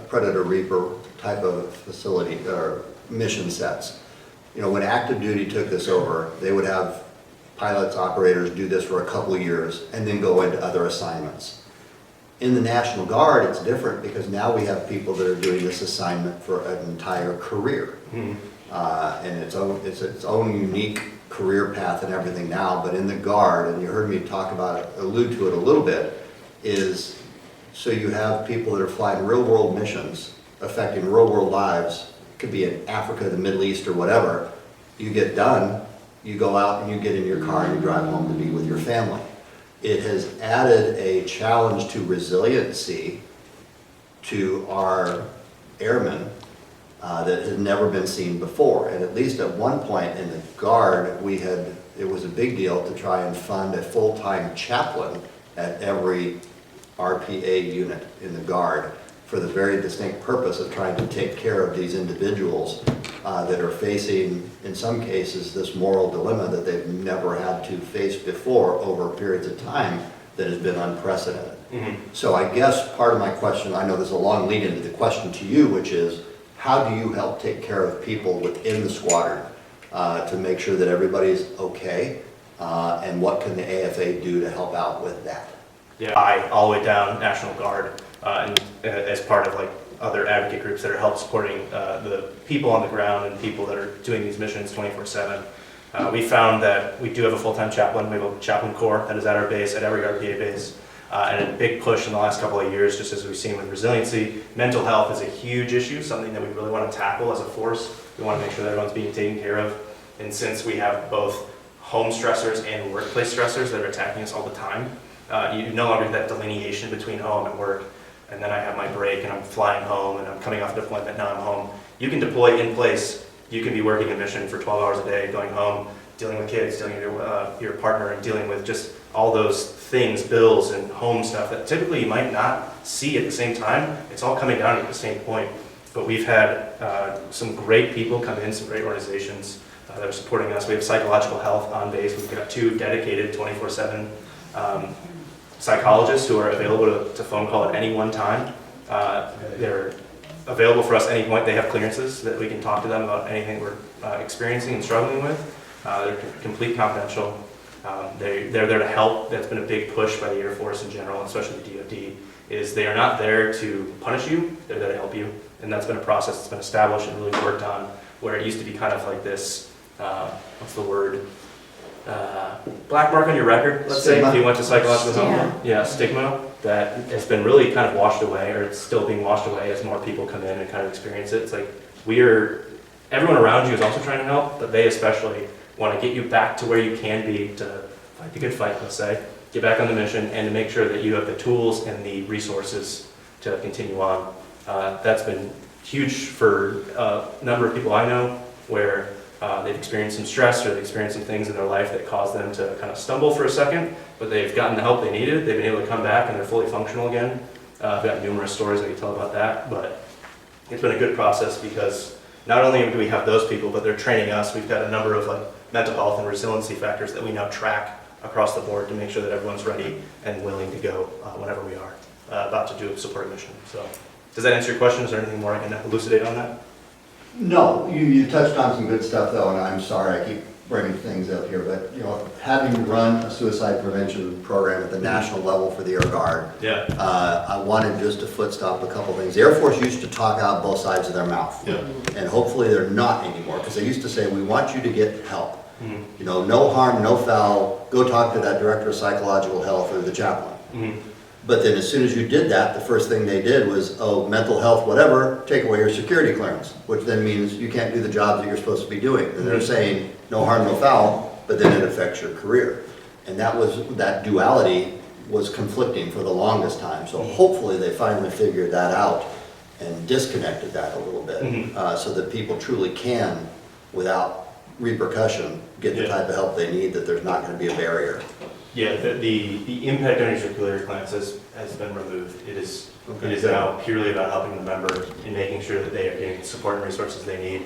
Predator Reaper type of facility, or mission sets, you know, when active duty took this over, they would have pilots, operators do this for a couple of years, and then go into other assignments. In the National Guard, it's different, because now we have people that are doing this assignment for an entire career. And it's its own unique career path and everything now, but in the Guard, and you heard me talk about it, allude to it a little bit, is so you have people that are flying real world missions affecting real world lives. It could be in Africa, the Middle East, or whatever. You get done, you go out and you get in your car and you drive home to be with your family. It has added a challenge to resiliency to our airmen that had never been seen before. And at least at one point in the Guard, it was a big deal to try and fund a full-time chaplain at every RPA unit in the Guard for the very distinct purpose of trying to take care of these individuals that are facing, in some cases, this moral dilemma that they've never had to face before over periods of time that has been unprecedented. So I guess part of my question, I know there's a long lead into the question to you, which is, how do you help take care of people within the squadron to make sure that everybody's okay? And what can the AFA do to help out with that? Yeah, all the way down National Guard, and as part of like other advocate groups that are help supporting the people on the ground and people that are doing these missions 24/7. We found that we do have a full-time chaplain. We have a chaplain corps that is at our base, at every RPA base. And a big push in the last couple of years, just as we've seen with resiliency, mental health is a huge issue, something that we really want to tackle as a force. We want to make sure that everyone's being taken care of. And since we have both home stressors and workplace stressors that are attacking us all the time, you no longer have that delineation between home and work. And then I have my break and I'm flying home and I'm coming off deployment, now I'm home. You can deploy in place. You can be working a mission for 12 hours a day, going home, dealing with kids, dealing with your partner, and dealing with just all those things, bills and home stuff that typically you might not see at the same time. It's all coming down at the same point. But we've had some great people come in, some great organizations that are supporting us. We have psychological health on base. We've got 2 dedicated 24/7 psychologists who are available to phone call at any one time. They're available for us at any point. They have clearances that we can talk to them about anything we're experiencing and struggling with. They're complete confidential. They're there to help. That's been a big push by the Air Force in general, especially the DoD, is they are not there to punish you, they're there to help you. And that's been a process that's been established and really worked on, where it used to be kind of like this, what's the word? Black mark on your record, let's say, if you went to psychological health. Yeah, stigma that has been really kind of washed away, or it's still being washed away as more people come in and kind of experience it. It's like everyone around you is also trying to help, but they especially want to get you back to where you can be to fight the good fight, let's say, get back on the mission, and to make sure that you have the tools and the resources to continue on. That's been huge for a number of people I know, where they've experienced some stress or they've experienced some things in their life that caused them to kind of stumble for a second, but they've gotten the help they needed. They've been able to come back and they're fully functional again. I've got numerous stories I can tell about that, but it's been a good process because not only do we have those people, but they're training us. We've got a number of like mental health and resiliency factors that we now track across the board to make sure that everyone's ready and willing to go whenever we are about to do a support mission. So, does that answer your question? Is there anything more I can elucidate on that? No, you touched on some good stuff though, and I'm sorry I keep bring things up here, but, you know, having run a suicide prevention program at the national level for the Air Guard, Yeah. I wanted just to foot stop a couple things. The Air Force used to talk out both sides of their mouth. Yeah. And hopefully they're not anymore, because they used to say, we want you to get help. Mhm. You know, no harm, no foul, go talk to that director of psychological health or the chaplain. Mhm. But then as soon as you did that, the first thing they did was, oh, mental health, whatever, take away your security clearance, which then means you can't do the jobs that you're supposed to be doing. And they're saying, no harm, no foul, but then it affects your career. And that duality was conflicting for the longest time. So hopefully they finally figured that out and disconnected that a little bit, so that people truly can, without repercussion, get the Yeah. type of help they need, that there's not gonna be a barrier. Yeah, the impact on your circulatory clearance has been removed. It is now purely about helping the member and making sure that they are getting the support and resources they need.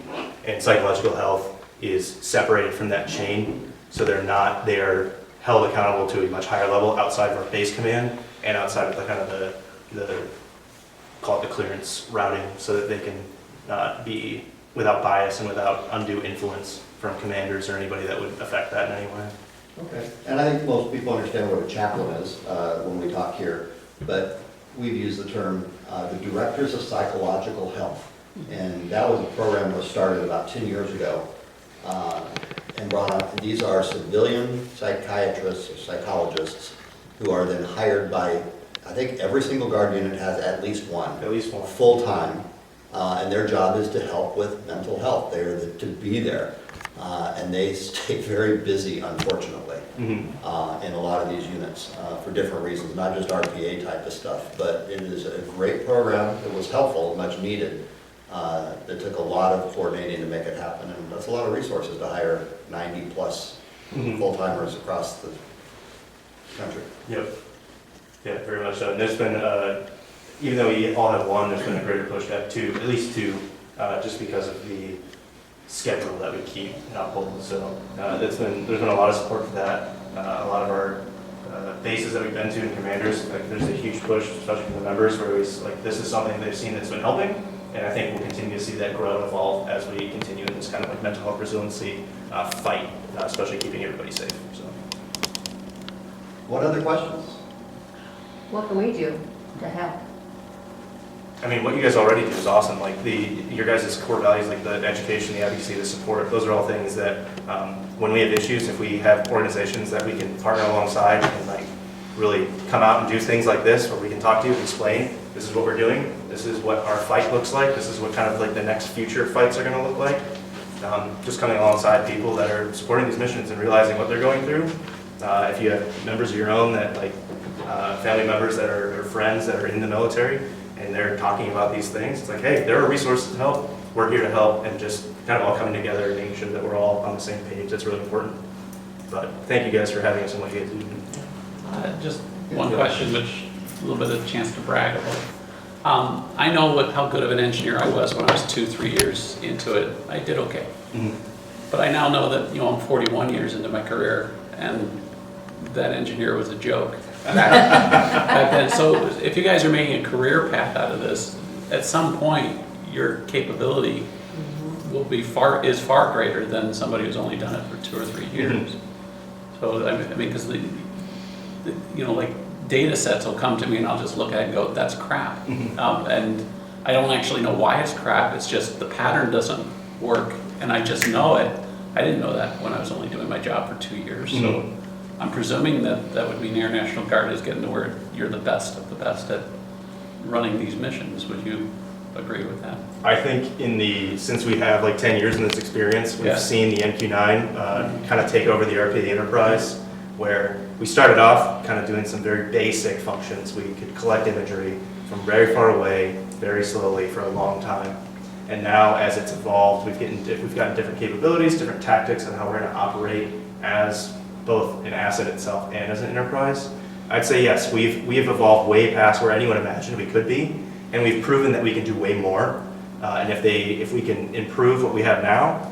And psychological health is separated from that chain, so they are held accountable to a much higher level outside of our base command and outside of the kind of the call it the clearance routing, so that they can be without bias and without undue influence from commanders or anybody that would affect that in any way. Okay, and I think most people understand what a chaplain is when we talk here, but we've used the term the Directors of Psychological Health. And that was a program that was started about 10 years ago and brought up, these are civilian psychiatrists or psychologists who are then hired by, I think every single Guard unit has at least one. At least one. Full-time, and their job is to help with mental health. They're to be there. And they stay very busy, unfortunately, in a lot of these units for different reasons, not just RPA type of stuff. But it is a great program. It was helpful, much needed. It took a lot of coordinating to make it happen, and that's a lot of resources to hire 90-plus full-timers across the country. Yep. Yeah, very much so. And there's been, even though we all have one, there's been a greater push to have two, at least two, just because of the schedule that we keep in uphold. So there's been a lot of support for that. A lot of our bases that we've been to and commanders, like there's a huge push, especially from the members, where it's like this is something they've seen that's been helping, and I think we'll continue to see that grow and evolve as we continue in this kind of like mental health resiliency fight, especially keeping everybody safe. So. What other questions? What can we do to help? I mean, what you guys already do is awesome. Like your guys' core values, like the education, the advocacy, the support, those are all things that when we have issues, if we have organizations that we can partner alongside and like really come out and do things like this, where we can talk to you and explain, this is what we're doing, this is what our fight looks like, this is what kind of like the next future fights are going to look like. Just coming alongside people that are supporting these missions and realizing what they're going through. If you have members of your own that like family members that are or friends that are in the military, and they're talking about these things, it's like, hey, there are resources to help. We're here to help, and just kind of all coming together and making sure that we're all on the same page. That's really important. But thank you guys for having us and what you guys do. Just one question, which a little bit of a chance to brag about. I know how good of an engineer I was when I was 2-3 years into it. I did okay. But I now know that I'm 41 years into my career, and that engineer was a joke. Back then. So if you guys are making a career path out of this, at some point your capability will be far greater than somebody who's only done it for 2 or 3 years. So I mean, because like data sets will come to me and I'll just look at it and go, that's crap. And I don't actually know why it's crap. It's just the pattern doesn't work, and I just know it. I didn't know that when I was only doing my job for 2 years. So I'm presuming that would mean Air National Guard is getting to where you're the best of the best at running these missions. Would you agree with that? I think since we have like 10 years in this experience, we've seen the MQ-9 kind of take over the RPA enterprise, where we started off kind of doing some very basic functions. We could collect imagery from very far away, very slowly for a long time. And now as it's evolved, we've gotten different capabilities, different tactics on how we're going to operate as both an asset itself and as an enterprise. I'd say yes, we have evolved way past where anyone imagined we could be, and we've proven that we can do way more. And if we can improve what we have now,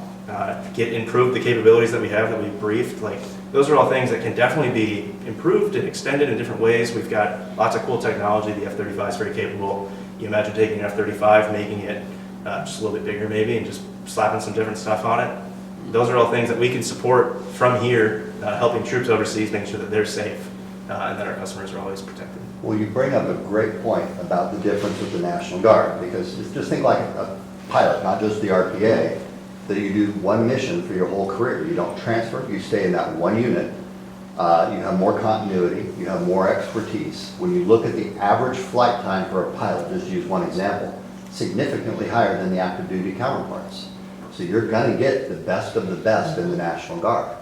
improve the capabilities that we have that we've briefed, like those are all things that can definitely be improved and extended in different ways. We've got lots of cool technology. The F-35 is very capable. You imagine taking an F-35, making it just a little bit bigger maybe, and just slapping some different stuff on it. Those are all things that we can support from here, helping troops overseas, making sure that they're safe, and that our customers are always protected. Well, you bring up a great point about the difference with the National Guard, because just think like a pilot, not just the RPA, that you do one mission for your whole career. You don't transfer, you stay in that one unit. You have more continuity, you have more expertise. When you look at the average flight time for a pilot, just to use one example, significantly higher than the active duty counterparts. So you're gonna get the best of the best in the National Guard.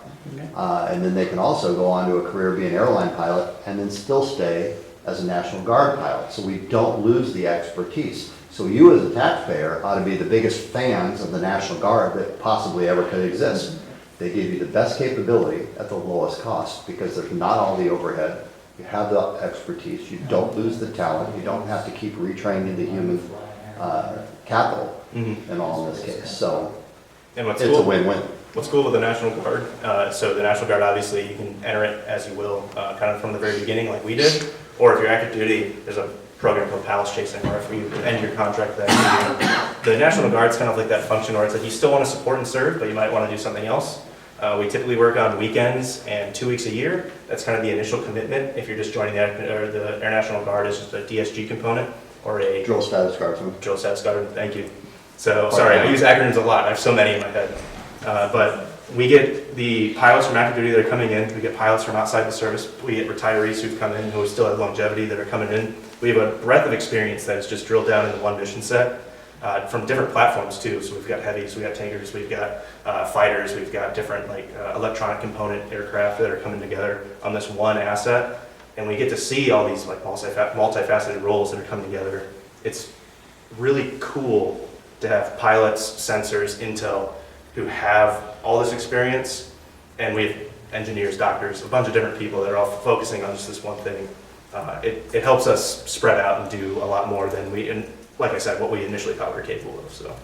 And then they can also go on to a career being an airline pilot and then still stay as a National Guard pilot. So we don't lose the expertise. So you as a taxpayer ought to be the biggest fans of the National Guard that possibly ever could exist. They give you the best capability at the lowest cost because there's not all the overhead. You have the expertise. You don't lose the talent. You don't have to keep retraining the human capital and all in this case. So And what's it's cool, a win-win. What's cool with the National Guard, so the National Guard, obviously, you can enter it as you will, kind of from the very beginning like we did, or if you're active duty, there's a program called Palace Chasing, where if you end your contract that the National Guard's kind of like that function where it's like you still want to support and serve, but you might want to do something else. We typically work on weekends and 2 weeks a year. That's kind of the initial commitment. If you're just joining the Air National Guard as just a DSG component or a Drill status guardsman. drill status guard, thank you. So, sorry, I use acronyms a lot. I have so many in my head. But we get the pilots from active duty that are coming in. We get pilots from outside the service. We get retirees who've come in who still have longevity that are coming in. We have a breadth of experience that is just drilled down into one mission set from different platforms too. So we've got heavies, we've got tankers, we've got fighters, we've got different like electronic component aircraft that are coming together on this one asset. And we get to see all these like multifaceted roles that are coming together. It's really cool to have pilots, sensors, intel who have all this experience, and we have engineers, doctors, a bunch of different people that are all focusing on just this one thing. It helps us spread out and do a lot more than we, and like I said, what we initially thought we were capable of. So,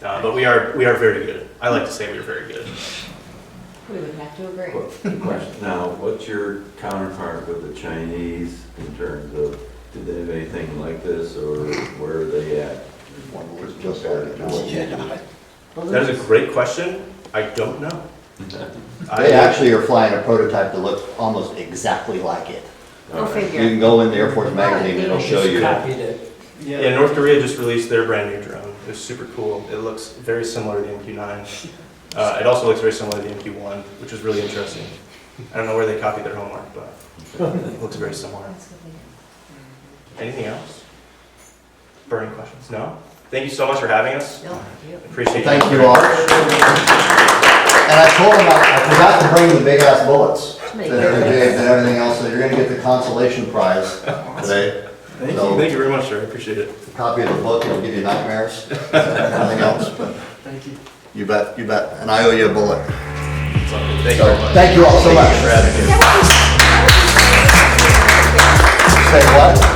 but we are very good. I like to say we are very good. We would have to agree. Question. Now, what's your counterpart with the Chinese in terms of, do they have anything like this, or where are they at? One was just like That is a great question. I don't know. They actually are flying a prototype that looks almost exactly like it. Go You figure. can go in the Air Force magazine, it'll show you. Copied it. Yeah, North Korea just released their brand new drone. It was super cool. It looks very similar to the MQ-9. It also looks very similar to the MQ-1, which is really interesting. I don't know where they copied their homework, but it looks very similar. Anything else? Burning questions? No? Thank you so much for having us. No, thank you. Appreciate Thank you all. And I told them I forgot to bring the big ass bullets Make and everything else, so you're gonna get the consolation prize today. Thank you very much, sir. I appreciate it. A copy of the book, it'll give you nightmares, everything else, but Thank you. you bet, and I owe you a bullet. Thank you So, very much. thank you all so much. Thank you for having me. Say what?